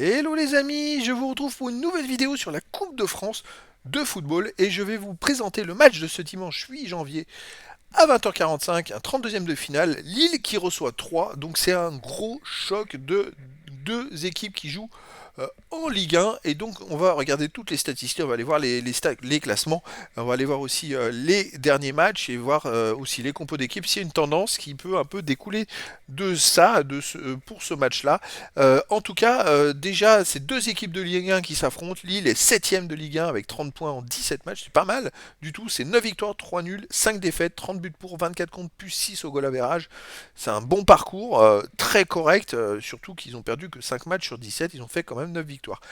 Hello les amis, je vous retrouve pour une nouvelle vidéo sur la Coupe de France de football et je vais vous présenter le match de ce dimanche 8 janvier à 20h45, un 32e de finale, Lille qui reçoit 3, donc c'est un gros choc de deux équipes qui jouent en Ligue 1 et donc on va regarder toutes les statistiques, on va aller voir les classements, on va aller voir aussi les derniers matchs et voir aussi les compos d'équipe, s'il y a une tendance qui peut un peu découler de ça pour ce match-là. En tout cas, déjà, c'est deux équipes de Ligue 1 qui s'affrontent. Lille est 7ème de Ligue 1 avec 30 points en 17 matchs. C'est pas mal du tout. C'est 9 victoires, 3 nuls, 5 défaites, 30 buts pour, 24 contre, plus 6 au goal average. C'est un bon parcours, très correct. Surtout qu'ils ont perdu que 5 matchs sur 17. Ils ont fait quand même 9 victoires.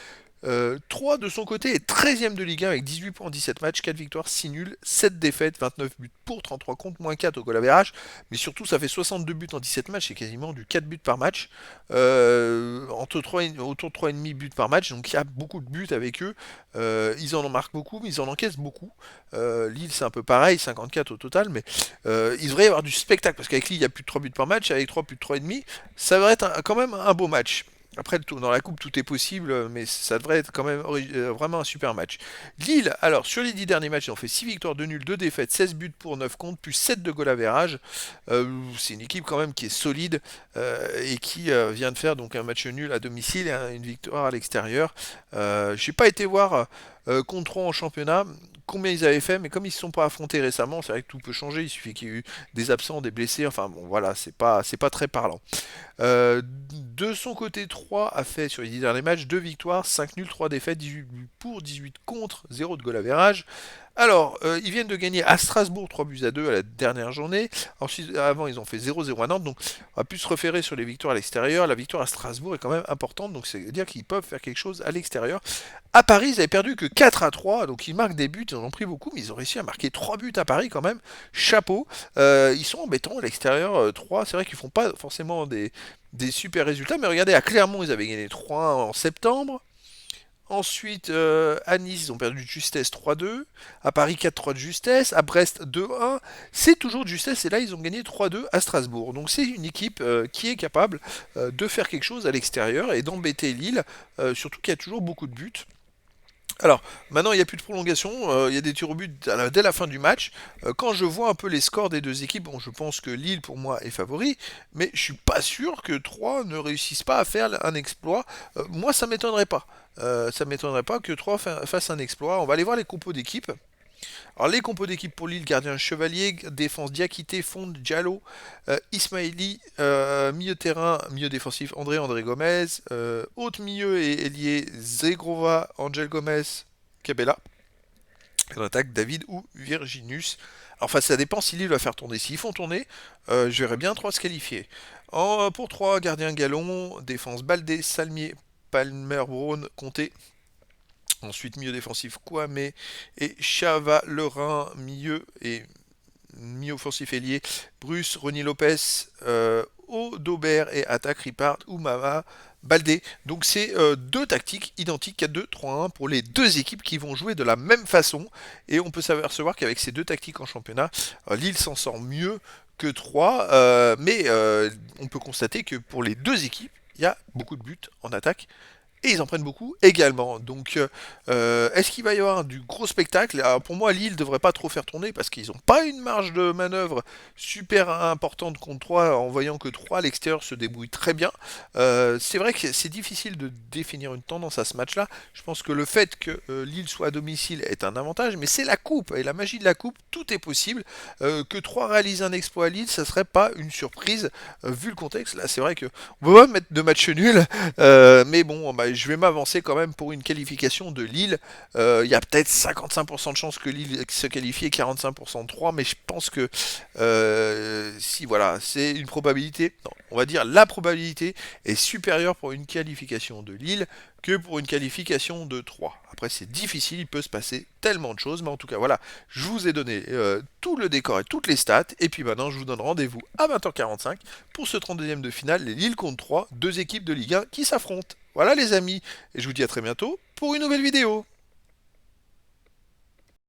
3 de son côté est 13ème de Ligue 1 avec 18 points en 17 matchs, 4 victoires, 6 nuls, 7 défaites, 29 buts pour, 33 contre, moins 4 au goal average. Mais surtout, ça fait 62 buts en 17 matchs, c'est quasiment du 4 buts par match. Autour de 3,5 buts par match, donc il y a beaucoup de buts avec eux. Ils en marquent beaucoup, mais ils en encaissent beaucoup. Lille, c'est un peu pareil, 54 au total, mais il devrait y avoir du spectacle, parce qu'avec Lille, il y a plus de 3 buts par match, avec 3 plus de 3,5, ça devrait être quand même un beau match. Après, dans la coupe, tout est possible, mais ça devrait être quand même vraiment un super match. Lille, alors, sur les 10 derniers matchs, ils ont fait 6 victoires, 2 nuls, 2 défaites, 16 buts pour 9 contre, plus 7 de goal average. C'est une équipe quand même qui est solide et qui vient de faire donc un match nul à domicile et une victoire à l'extérieur. J'ai pas été voir contre 3 en championnat combien ils avaient fait, mais comme ils ne se sont pas affrontés récemment, c'est vrai que tout peut changer. Il suffit qu'il y ait eu des absents, des blessés. Enfin bon, voilà, c'est pas très parlant. De son côté, 3 a fait sur les 10 derniers matchs 2 victoires, 5 nuls, 3 défaites, 18 buts pour, 18 contre, 0 de goal average. Alors, ils viennent de gagner à Strasbourg 3 buts à 2 à la dernière journée. Ensuite, avant, ils ont fait 0-0 à Nantes. Donc, on va plus se référer sur les victoires à l'extérieur. La victoire à Strasbourg est quand même importante. Donc, c'est-à-dire qu'ils peuvent faire quelque chose à l'extérieur. À Paris, ils avaient perdu que 4-3. Donc, ils marquent des buts. Ils en ont pris beaucoup. Mais ils ont réussi à marquer 3 buts à Paris quand même. Chapeau. Ils sont embêtants à l'extérieur. 3, c'est vrai qu'ils font pas forcément des super résultats. Mais regardez, à Clermont, ils avaient gagné 3-1 en septembre. Ensuite, à Nice, ils ont perdu de justesse 3-2. À Paris, 4-3 de justesse. À Brest, 2-1. C'est toujours de justesse. Et là, ils ont gagné 3-2 à Strasbourg. Donc, c'est une équipe qui est capable de faire quelque chose à l'extérieur et d'embêter Lille. Surtout qu'il y a toujours beaucoup de buts. Alors, maintenant, il n'y a plus de prolongation, il y a des tirs au but dès la fin du match. Quand je vois un peu les scores des deux équipes, bon, je pense que Lille, pour moi, est favori, mais je suis pas sûr que 3 ne réussissent pas à faire un exploit. Moi, ça m'étonnerait pas. Ça m'étonnerait pas que 3 fassent un exploit. On va aller voir les compos d'équipe. Alors, les compos d'équipe pour Lille, gardien Chevalier, défense Diakité, Fond, Diallo, Ismaili, milieu de terrain, milieu défensif André Gomez, haute milieu et ailier Zegrova, Angel Gomez, Cabella. En attaque David ou Virginus. Alors, enfin, ça dépend si Lille va faire tourner. S'ils font tourner, je verrais bien 3 se qualifier. Pour 3, gardien Gallon, défense Baldé, Salmier, Palmer, Braun, Comté. Ensuite, milieu défensif Kwame et Chava, Lerin, milieu offensif ailier, Bruce, Ronny Lopez, Audobert et attaque Ripard, Oumama, Baldé. Donc c'est deux tactiques identiques, 4-2-3-1 pour les deux équipes qui vont jouer de la même façon. Et on peut s'apercevoir qu'avec ces deux tactiques en championnat, Lille s'en sort mieux que 3. Mais on peut constater que pour les deux équipes, il y a beaucoup de buts en attaque et ils en prennent beaucoup également. Donc, est-ce qu'il va y avoir du gros spectacle? Alors, pour moi, Lille ne devrait pas trop faire tourner parce qu'ils n'ont pas une marge de manœuvre super importante contre 3 en voyant que 3 à l'extérieur se débrouille très bien. C'est vrai que c'est difficile de définir une tendance à ce match-là. Je pense que le fait que Lille soit à domicile est un avantage, mais c'est la coupe et la magie de la coupe, tout est possible. Que 3 réalisent un exploit à Lille, ça serait pas une surprise vu le contexte. Là, c'est vrai que on peut pas mettre de match nul, mais bon, bah, je vais m'avancer quand même pour une qualification de Lille. Il y a peut-être 55% de chances que Lille se qualifie et 45% de 3, mais je pense que si voilà, c'est une probabilité, non, on va dire la probabilité est supérieure pour une qualification de Lille que pour une qualification de 3. Après, c'est difficile, il peut se passer tellement de choses, mais en tout cas, voilà, je vous ai donné tout le décor et toutes les stats, et puis maintenant, je vous donne rendez-vous à 20h45 pour ce 32e de finale, les Lille contre 3, deux équipes de Ligue 1 qui s'affrontent. Voilà les amis, et je vous dis à très bientôt pour une nouvelle vidéo.